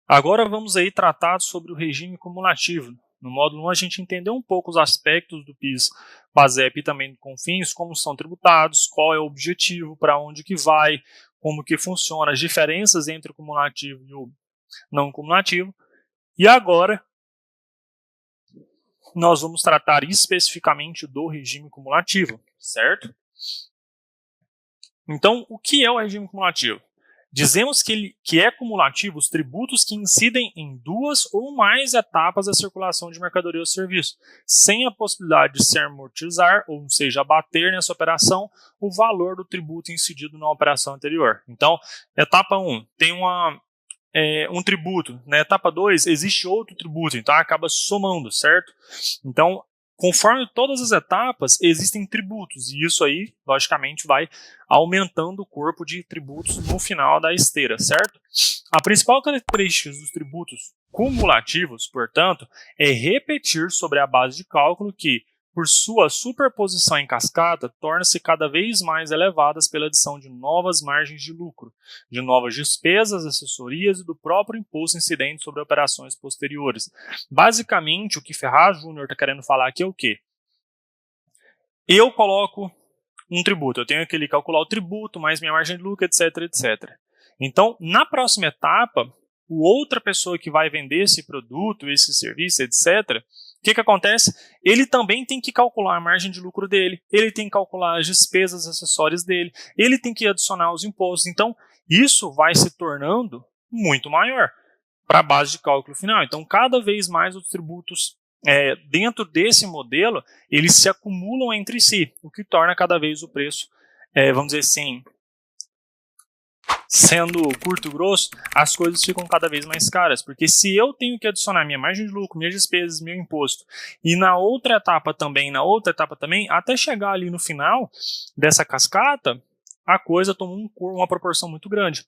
Agora vamos aí tratar sobre o regime cumulativo. No módulo 1 a gente entendeu um pouco os aspectos do PIS, PASEP e também do CONFINS, como são tributados, qual é o objetivo, para onde que vai, como que funciona, as diferenças entre o cumulativo e o não cumulativo. E agora nós vamos tratar especificamente do regime cumulativo, certo? Então, o que é o regime cumulativo? Dizemos que é cumulativo os tributos que incidem em duas ou mais etapas da circulação de mercadoria ou serviço, sem a possibilidade de se amortizar, ou seja, abater nessa operação o valor do tributo incidido na operação anterior. Então, etapa 1 tem um tributo, na etapa 2 existe outro tributo, então acaba somando, certo? Então, conforme todas as etapas, existem tributos, e isso aí, logicamente, vai aumentando o corpo de tributos no final da esteira, certo? A principal característica dos tributos cumulativos, portanto, é repetir sobre a base de cálculo que, por sua superposição em cascata, torna-se cada vez mais elevadas pela adição de novas margens de lucro, de novas despesas, assessorias e do próprio imposto incidente sobre operações posteriores. Basicamente, o que Ferraz Júnior está querendo falar aqui é o quê? Eu coloco um tributo, eu tenho que ali calcular o tributo, mais minha margem de lucro, etc, etc. Então, na próxima etapa, outra pessoa que vai vender esse produto, esse serviço, etc., o que acontece? Ele também tem que calcular a margem de lucro dele, ele tem que calcular as despesas acessórias dele, ele tem que adicionar os impostos. Então, isso vai se tornando muito maior para a base de cálculo final. Então, cada vez mais os tributos dentro desse modelo, eles se acumulam entre si, o que torna cada vez o preço, vamos dizer assim, sendo curto e grosso, as coisas ficam cada vez mais caras, porque se eu tenho que adicionar minha margem de lucro, minhas despesas, meu imposto, e na outra etapa também, até chegar ali no final dessa cascata, a coisa toma uma proporção muito grande.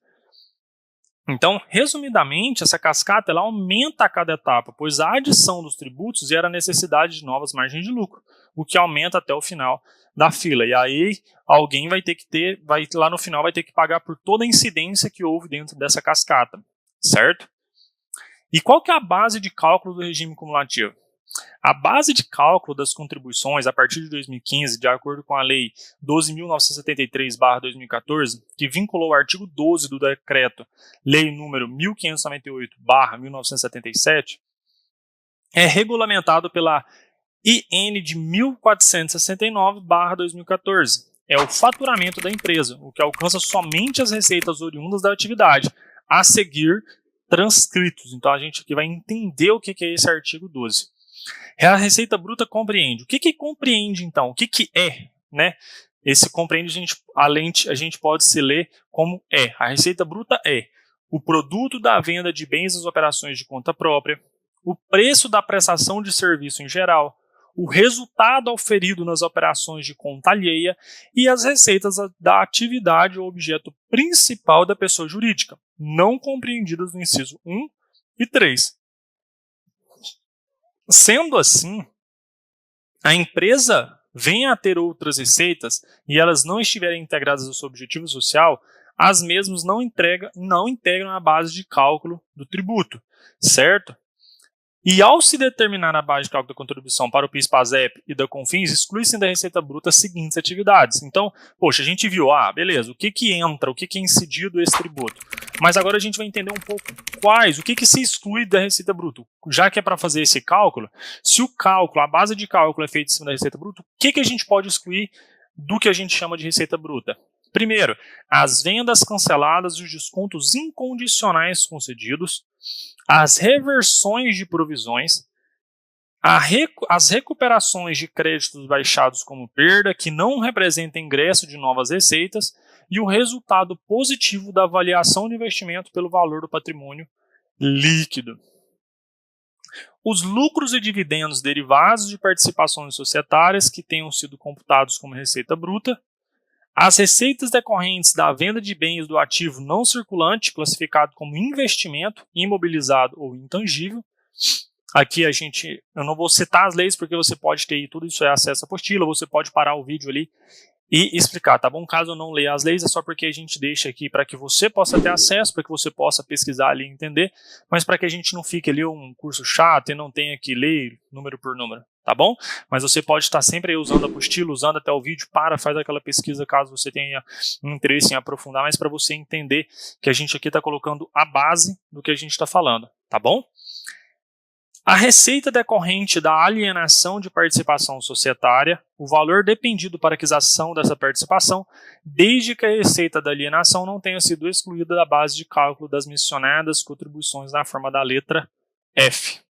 Então, resumidamente, essa cascata ela aumenta a cada etapa, pois a adição dos tributos gera a necessidade de novas margens de lucro, o que aumenta até o final da fila. E aí alguém vai ter que lá no final vai ter que pagar por toda a incidência que houve dentro dessa cascata, certo? E qual que é a base de cálculo do regime cumulativo? A base de cálculo das contribuições a partir de 2015, de acordo com a Lei 12.973/2014, que vinculou o artigo 12 do decreto Lei número 1598/1977, é regulamentado pela IN de 1469/2014. É o faturamento da empresa, o que alcança somente as receitas oriundas da atividade, a seguir transcritos. Então a gente aqui vai entender o que é esse artigo 12. A receita bruta compreende. O que compreende, então? O que é, né? Esse compreende, a gente pode se ler como é. A receita bruta é o produto da venda de bens das operações de conta própria, o preço da prestação de serviço em geral, o resultado auferido nas operações de conta alheia e as receitas da atividade ou objeto principal da pessoa jurídica, não compreendidas no inciso 1 e 3. Sendo assim, a empresa venha a ter outras receitas e elas não estiverem integradas ao seu objetivo social, as mesmas não integram a base de cálculo do tributo, certo? E ao se determinar a base de cálculo da contribuição para o PIS/PASEP e da CONFINS, exclui-se da receita bruta as seguintes atividades. Então, poxa, a gente viu, beleza, o que entra, o que é incidido esse tributo. Mas agora a gente vai entender um pouco o que se exclui da receita bruta. Já que é para fazer esse cálculo, se a base de cálculo é feita em cima da receita bruta, o que a gente pode excluir do que a gente chama de receita bruta? Primeiro, as vendas canceladas e os descontos incondicionais concedidos, as reversões de provisões, as recuperações de créditos baixados como perda, que não representam ingresso de novas receitas, e o resultado positivo da avaliação de investimento pelo valor do patrimônio líquido. Os lucros e dividendos derivados de participações societárias que tenham sido computados como receita bruta, as receitas decorrentes da venda de bens do ativo não circulante, classificado como investimento, imobilizado ou intangível. Aqui eu não vou citar as leis porque você pode ter tudo isso, acesso à apostila, você pode parar o vídeo ali e explicar, tá bom? Caso eu não leia as leis, é só porque a gente deixa aqui para que você possa ter acesso, para que você possa pesquisar ali e entender, mas para que a gente não fique ali um curso chato e não tenha que ler número por número, tá bom? Mas você pode estar sempre aí usando a apostila, usando até o vídeo, faz aquela pesquisa caso você tenha interesse em aprofundar, mas para você entender que a gente aqui está colocando a base do que a gente está falando, tá bom? A receita decorrente da alienação de participação societária, o valor dependido para aquisição dessa participação, desde que a receita da alienação não tenha sido excluída da base de cálculo das mencionadas contribuições na forma da letra F.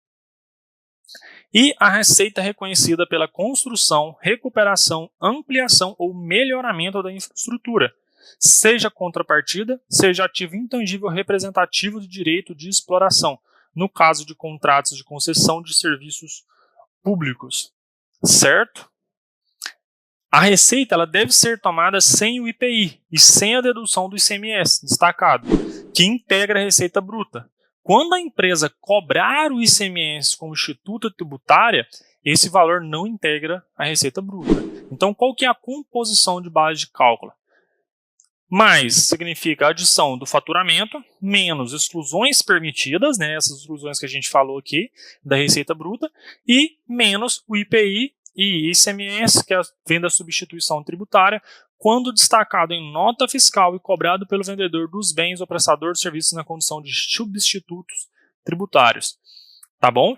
E a receita reconhecida pela construção, recuperação, ampliação ou melhoramento da infraestrutura, seja contrapartida, seja ativo intangível representativo de direito de exploração, no caso de contratos de concessão de serviços públicos, certo? A receita ela deve ser tomada sem o IPI e sem a dedução do ICMS, destacado, que integra a receita bruta. Quando a empresa cobrar o ICMS como instituta tributária, esse valor não integra a receita bruta. Então, qual que é a composição de base de cálculo? Mais significa a adição do faturamento, menos exclusões permitidas, né, essas exclusões que a gente falou aqui, da receita bruta, e menos o IPI e ICMS, que vem da substituição tributária, quando destacado em nota fiscal e cobrado pelo vendedor dos bens ou prestador de serviços na condição de substitutos tributários. Tá bom?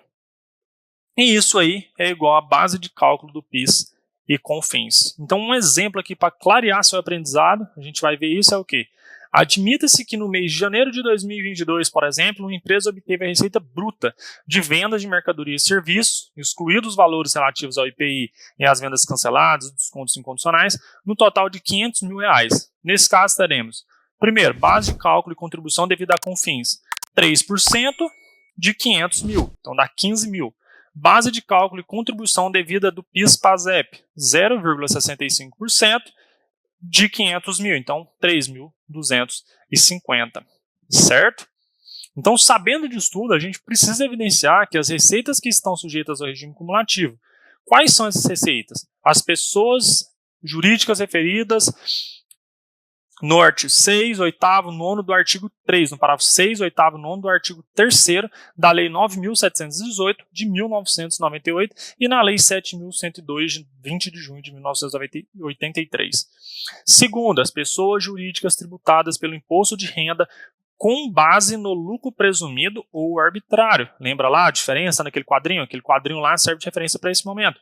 E isso aí é igual à base de cálculo do PIS e CONFINS. Então, um exemplo aqui para clarear seu aprendizado, a gente vai ver isso, é o quê? Admita-se que no mês de janeiro de 2022, por exemplo, uma empresa obteve a receita bruta de vendas de mercadorias e serviços, excluídos os valores relativos ao IPI e às vendas canceladas, descontos incondicionais, no total de R$500 mil. Nesse caso, teremos, primeiro, base de cálculo e contribuição devida a CONFINS, 3% de 500 mil, então dá 15 mil. Base de cálculo e contribuição devida do PIS/PASEP, 0,65% de 500 mil, então 3.250, certo? Então, sabendo disso tudo, a gente precisa evidenciar que as receitas que estão sujeitas ao regime cumulativo, quais são essas receitas? As pessoas jurídicas referidas no artigo 6, 8º, 9º do artigo 3, no parágrafo 6, 8º, 9º do artigo 3º da Lei 9.718, de 1998, e na Lei 7.102, de 20 de junho de 1983. Segundo, as pessoas jurídicas tributadas pelo imposto de renda com base no lucro presumido ou arbitrário. Lembra lá a diferença naquele quadrinho? Aquele quadrinho lá serve de referência para esse momento.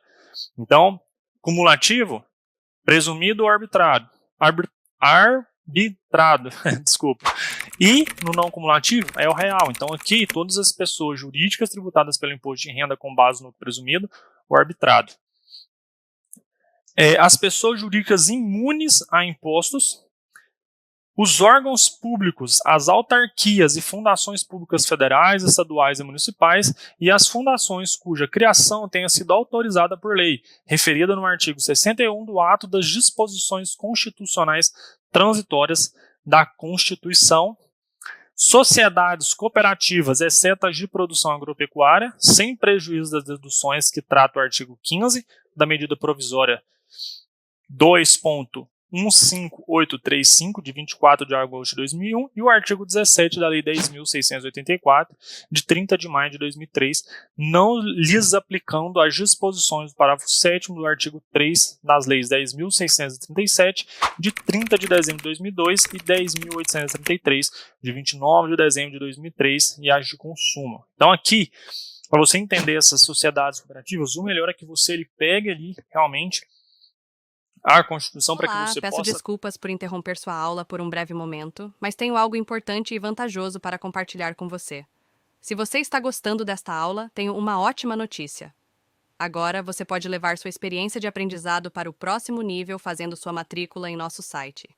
Então, cumulativo, presumido ou arbitrário. Arbitrado, desculpa. E no não cumulativo é o real. Então aqui todas as pessoas jurídicas tributadas pelo imposto de renda com base no presumido ou arbitrado. As pessoas jurídicas imunes a impostos, os órgãos públicos, as autarquias e fundações públicas federais, estaduais e municipais e as fundações cuja criação tenha sido autorizada por lei, referida no artigo 61 do ato das disposições constitucionais transitórias da Constituição, sociedades cooperativas, exceto as de produção agropecuária, sem prejuízo das deduções que trata o artigo 15 da medida provisória 2.15835, de 24 de agosto de 2001, e o artigo 17 da Lei 10.684, de 30 de maio de 2003, não lhes aplicando as disposições do parágrafo 7º do artigo 3 das Leis 10.637, de 30 de dezembro de 2002, e 10.833, de 29 de dezembro de 2003, e as de consumo. Então aqui, para você entender essas sociedades cooperativas, o melhor é que você pegue ali realmente a Constituição para que você peço possa... desculpas por interromper sua aula por um breve momento, mas tenho algo importante e vantajoso para compartilhar com você. Se você está gostando desta aula, tenho uma ótima notícia. Agora você pode levar sua experiência de aprendizado para o próximo nível fazendo sua matrícula em nosso site.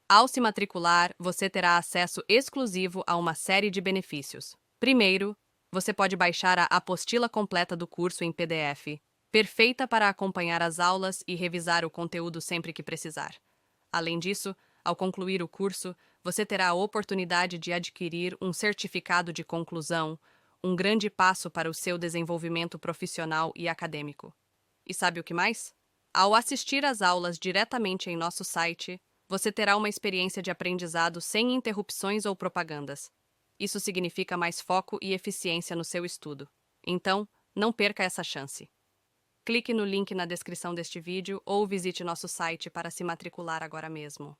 Ao se matricular, você terá acesso exclusivo a uma série de benefícios. Primeiro, você pode baixar a apostila completa do curso em PDF, perfeita para acompanhar as aulas e revisar o conteúdo sempre que precisar. Além disso, ao concluir o curso, você terá a oportunidade de adquirir um certificado de conclusão, um grande passo para o seu desenvolvimento profissional e acadêmico. E sabe o que mais? Ao assistir às aulas diretamente em nosso site, você terá uma experiência de aprendizado sem interrupções ou propagandas. Isso significa mais foco e eficiência no seu estudo. Então, não perca essa chance. Clique no link na descrição deste vídeo ou visite nosso site para se matricular agora mesmo.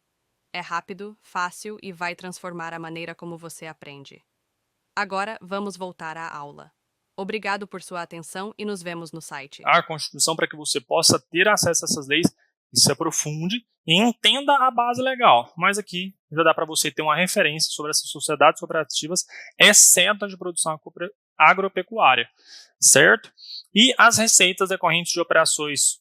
É rápido, fácil e vai transformar a maneira como você aprende. Agora, vamos voltar à aula. Obrigado por sua atenção e nos vemos no site. A Constituição para que você possa ter acesso a essas leis e se aprofunde e entenda a base legal. Mas aqui já dá para você ter uma referência sobre essas sociedades cooperativas, exceto a de produção agropecuária, certo? E as receitas decorrentes de operações,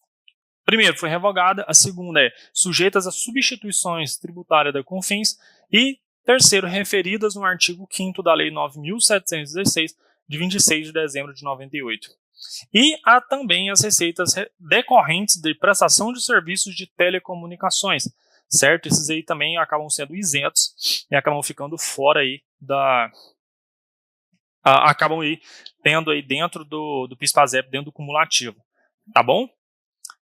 primeiro, foi revogada, a segunda é sujeitas a substituições tributárias da CONFINS e, terceiro, referidas no artigo 5º da Lei 9.716, de 26 de dezembro de 98. E há também as receitas decorrentes de prestação de serviços de telecomunicações, certo? Esses aí também acabam sendo isentos e acabam ficando fora aí acabam aí tendo aí dentro do PIS/PASEP, dentro do cumulativo, tá bom?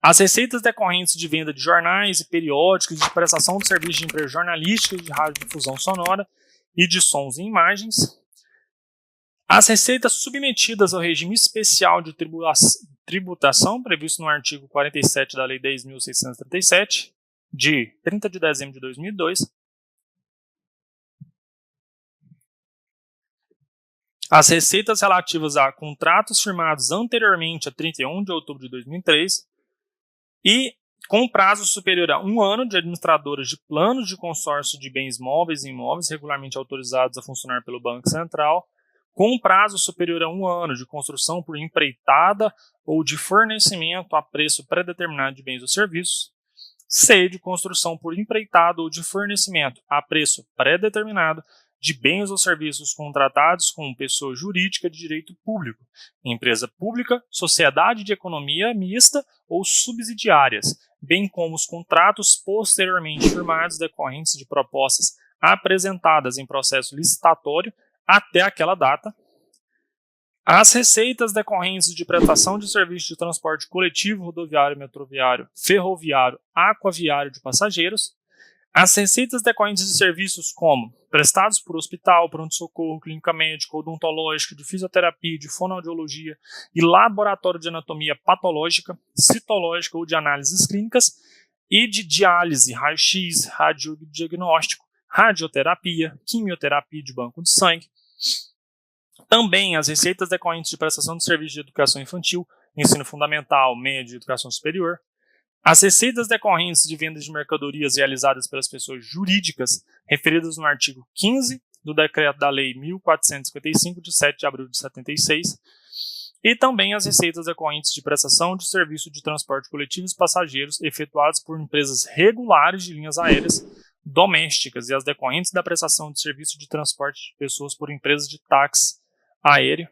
As receitas decorrentes de venda de jornais e periódicos, de prestação de serviços de empresas jornalísticas, de radiodifusão sonora e de sons e imagens. As receitas submetidas ao regime especial de tributação, previsto no artigo 47 da Lei 10.637, de 30 de dezembro de 2002. As receitas relativas a contratos firmados anteriormente a 31 de outubro de 2003 e com prazo superior a 1 ano de administradoras de planos de consórcio de bens móveis e imóveis regularmente autorizados a funcionar pelo Banco Central, com prazo superior a 1 ano de construção por empreitada ou de fornecimento a preço pré-determinado de bens ou serviços. C. De construção por empreitada ou de fornecimento a preço pré-determinado de bens ou serviços contratados com pessoa jurídica de direito público, empresa pública, sociedade de economia mista ou subsidiárias, bem como os contratos posteriormente firmados decorrentes de propostas apresentadas em processo licitatório até aquela data. As receitas decorrentes de prestação de serviços de transporte coletivo, rodoviário, metroviário, ferroviário, aquaviário de passageiros. As receitas decorrentes de serviços como prestados por hospital, pronto-socorro, clínica médica, odontológica, de fisioterapia, de fonoaudiologia e laboratório de anatomia patológica, citológica ou de análises clínicas, e de diálise, raio-x, radiodiagnóstico, radioterapia, quimioterapia de banco de sangue. Também as receitas decorrentes de prestação de serviços de educação infantil, ensino fundamental, médio e educação superior. As receitas decorrentes de vendas de mercadorias realizadas pelas pessoas jurídicas, referidas no artigo 15 do Decreto da Lei 1455, de 7 de abril de 76. E também as receitas decorrentes de prestação de serviço de transporte coletivo de passageiros efetuados por empresas regulares de linhas aéreas domésticas e as decorrentes da prestação de serviço de transporte de pessoas por empresas de táxi aéreo.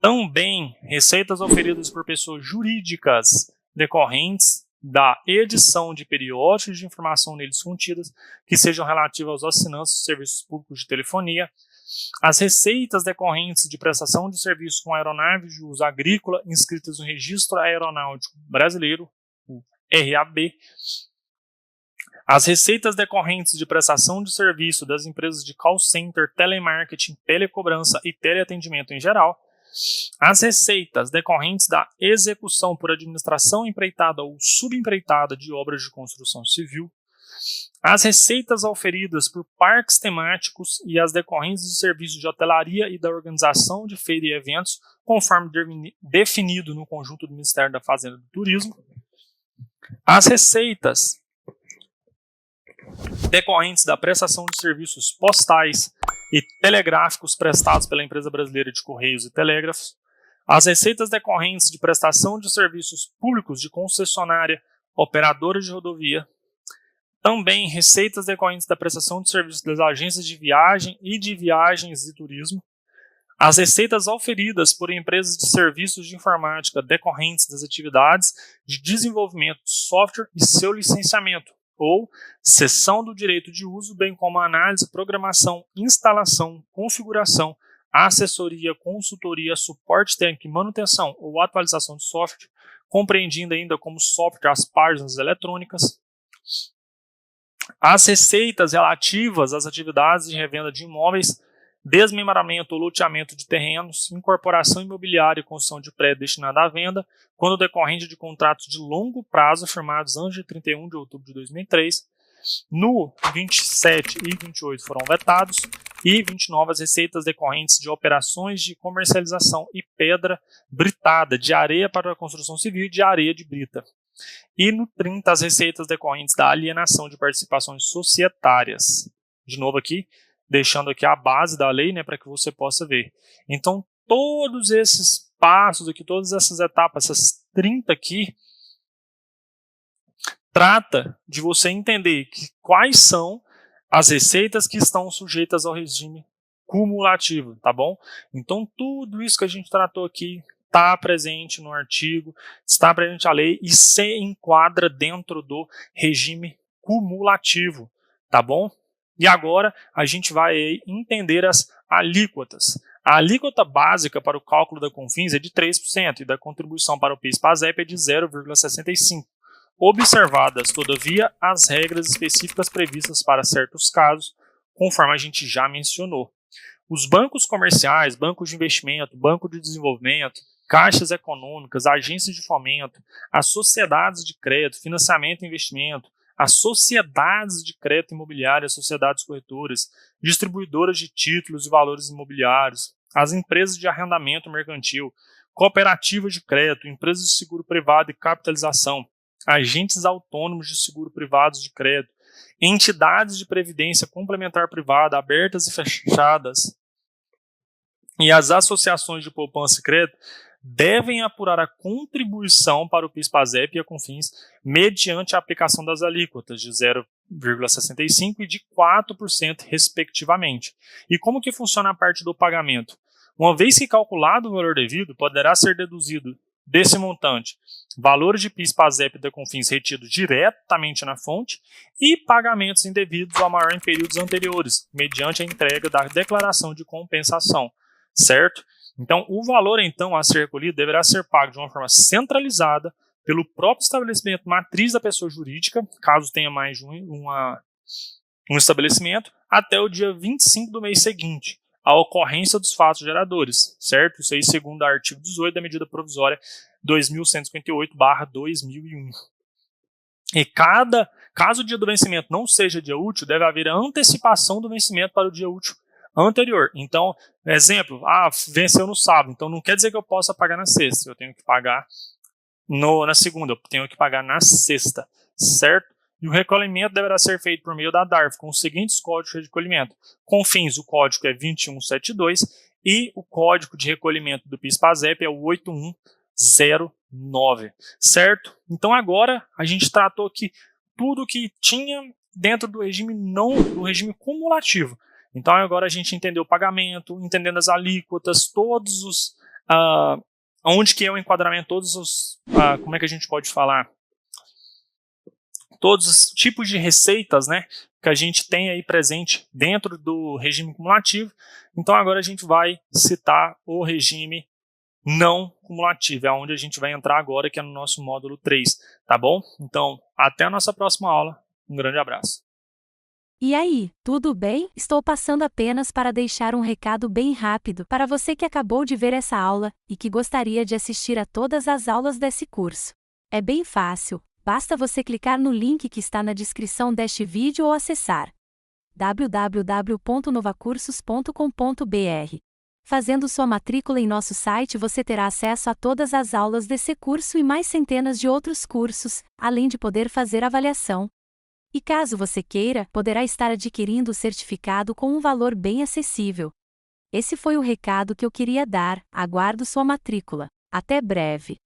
Também receitas oferidas por pessoas jurídicas decorrentes da edição de periódicos de informação neles contidas, que sejam relativas aos assinantes de serviços públicos de telefonia. As receitas decorrentes de prestação de serviços com aeronaves de uso agrícola inscritas no Registro Aeronáutico Brasileiro, o RAB. As receitas decorrentes de prestação de serviço das empresas de call center, telemarketing, telecobrança e teleatendimento em geral. As receitas decorrentes da execução por administração empreitada ou subempreitada de obras de construção civil. As receitas auferidas por parques temáticos e as decorrentes de serviços de hotelaria e da organização de feira e eventos, conforme definido no conjunto do Ministério da Fazenda e do Turismo. As receitas decorrentes da prestação de serviços postais e telegráficos prestados pela Empresa Brasileira de Correios e Telégrafos, as receitas decorrentes de prestação de serviços públicos de concessionária, operadora de rodovia, também receitas decorrentes da prestação de serviços das agências de viagem e de viagens e turismo, as receitas auferidas por empresas de serviços de informática decorrentes das atividades de desenvolvimento de software e seu licenciamento, ou cessão do direito de uso, bem como a análise, programação, instalação, configuração, assessoria, consultoria, suporte técnico e manutenção ou atualização de software, compreendido ainda como software as páginas eletrônicas, as receitas relativas às atividades de revenda de imóveis, desmembramento ou loteamento de terrenos, incorporação imobiliária e construção de prédio destinado à venda, quando decorrente de contratos de longo prazo firmados antes de 31 de outubro de 2003. No 27 e 28 foram vetados, e 29 as receitas decorrentes de operações de comercialização e pedra britada, de areia para a construção civil e de areia de brita. E no 30 as receitas decorrentes da alienação de participações societárias. De novo aqui, deixando aqui a base da lei, né, para que você possa ver. Então, todos esses passos aqui, todas essas etapas, essas 30 aqui, trata de você entender quais são as receitas que estão sujeitas ao regime cumulativo, tá bom? Então, tudo isso que a gente tratou aqui está presente no artigo, está presente na lei e se enquadra dentro do regime cumulativo, tá bom? E agora a gente vai entender as alíquotas. A alíquota básica para o cálculo da CONFINS é de 3% e da contribuição para o PIS/PASEP é de 0,65%. Observadas, todavia, as regras específicas previstas para certos casos, conforme a gente já mencionou. Os bancos comerciais, bancos de investimento, banco de desenvolvimento, caixas econômicas, agências de fomento, as sociedades de crédito, financiamento e investimento, as sociedades de crédito imobiliário, as sociedades corretoras, distribuidoras de títulos e valores imobiliários, as empresas de arrendamento mercantil, cooperativas de crédito, empresas de seguro privado e capitalização, agentes autônomos de seguro privados de crédito, entidades de previdência complementar privada abertas e fechadas e as associações de poupança e crédito devem apurar a contribuição para o PIS/PASEP e a CONFINS mediante a aplicação das alíquotas de 0,65% e de 4%, respectivamente. E como que funciona a parte do pagamento? Uma vez que calculado o valor devido, poderá ser deduzido desse montante valores de PIS/PASEP e da CONFINS retidos diretamente na fonte e pagamentos indevidos ao maior em períodos anteriores, mediante a entrega da declaração de compensação, certo? Então, o valor então a ser recolhido deverá ser pago de uma forma centralizada pelo próprio estabelecimento matriz da pessoa jurídica, caso tenha mais de um estabelecimento, até o dia 25 do mês seguinte, a ocorrência dos fatos geradores, certo? Isso aí segundo o artigo 18 da medida provisória 2158/2001. E caso o dia do vencimento não seja dia útil, deve haver a antecipação do vencimento para o dia útil anterior. Então, exemplo, venceu no sábado, então não quer dizer que eu possa pagar na sexta, eu tenho que pagar na segunda, eu tenho que pagar na sexta, certo? E o recolhimento deverá ser feito por meio da DARF, com os seguintes códigos de recolhimento. CONFINS, o código é 2172, e o código de recolhimento do PIS/PASEP é o 8109, certo? Então agora a gente tratou aqui tudo que tinha dentro do regime do regime cumulativo. Então agora a gente entendeu o pagamento, entendendo as alíquotas, todos os onde que é o enquadramento, todos os como é que a gente pode falar? Todos os tipos de receitas, né, que a gente tem aí presente dentro do regime cumulativo. Então agora a gente vai citar o regime não cumulativo, é onde a gente vai entrar agora, que é no nosso módulo 3, tá bom? Então, até a nossa próxima aula. Um grande abraço. E aí, tudo bem? Estou passando apenas para deixar um recado bem rápido para você que acabou de ver essa aula e que gostaria de assistir a todas as aulas desse curso. É bem fácil, basta você clicar no link que está na descrição deste vídeo ou acessar www.novacursos.com.br. Fazendo sua matrícula em nosso site, você terá acesso a todas as aulas desse curso e mais centenas de outros cursos, além de poder fazer avaliação. E caso você queira, poderá estar adquirindo o certificado com um valor bem acessível. Esse foi o recado que eu queria dar, aguardo sua matrícula. Até breve!